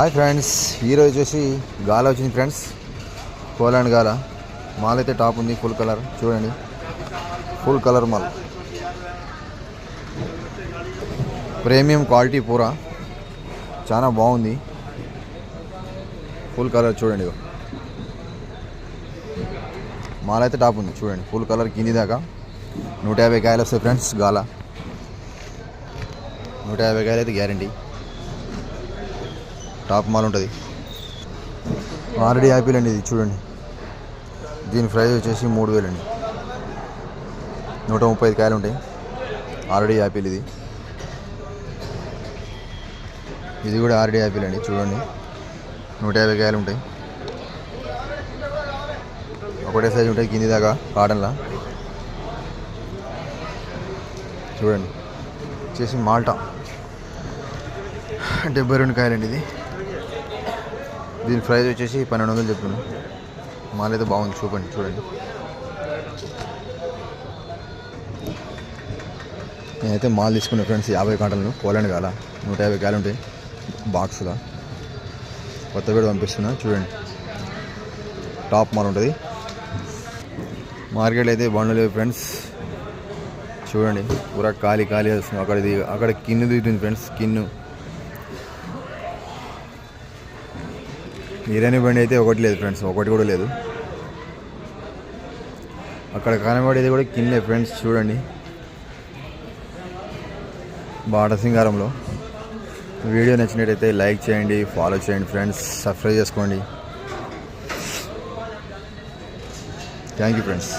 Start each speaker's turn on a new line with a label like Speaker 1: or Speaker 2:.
Speaker 1: Hi friends, ఈరోజు వచ్చేసి గాల వచ్చింది ఫ్రెండ్స్. పోలాండ్ గాల మాల్ అయితే టాప్ ఉంది. ఫుల్ కలర్ చూడండి, full colour mall, premium quality పూరా చాలా బాగుంది. ఫుల్ కలర్ చూడండి, మాల్ అయితే టాప్ ఉంది చూడండి. ఫుల్ కలర్ కింది దాకా 150 కాయలు వస్తాయి ఫ్రెండ్స్. గాల 150 కాయలు అయితే గ్యారంటీ. టాప్ మాల్ ఉంటుంది. ఆల్రెడీ యాపిల్ అండి ఇది చూడండి. దీని ప్రైస్ వచ్చేసి 3000 అండి. 135 కాయలు ఉంటాయి. ఆల్రెడీ యాపిల్ ఇది కూడా ఆల్రెడీ యాపిల్ అండి చూడండి. 150 కాయలు ఉంటాయి. ఒకటే సైజు ఉంటాయి కింది దాకా కాటన్లా చూడండి. వచ్చేసి మాల్టా 72 కాయలండి ఇది. దీని ప్రైస్ వచ్చేసి 1200 చెప్తున్నాను. మాల్ అయితే బాగుంది చూడండి. నేనైతే మాల్ తీసుకున్నాను ఫ్రెండ్స్. 50 కాటన్లు పోలాండ్ గాల 150 కాయలు ఉంటాయి బాక్స్లో. కొత్త వీడియో పంపిస్తున్నా చూడండి. టాప్ మాల్ ఉంటుంది. మార్కెట్ అయితే బండ్లు ఫ్రెండ్స్ చూడండి. పూరా ఖాళీ వస్తుంది. అక్కడ కిన్ను దిగుతుంది ఫ్రెండ్స్. కిన్ను ఇరానీ బండి అయితే ఒకటి లేదు ఫ్రెండ్స్, ఒకటి కూడా లేదు. అక్కడ కనబడేది కూడా కిన్నే ఫ్రెండ్స్ చూడండి. బాట సింగారంలో. వీడియో నచ్చినట్టయితే లైక్ చేయండి, ఫాలో చేయండి ఫ్రెండ్స్, సబ్స్క్రైబ్ చేసుకోండి. Thank you friends.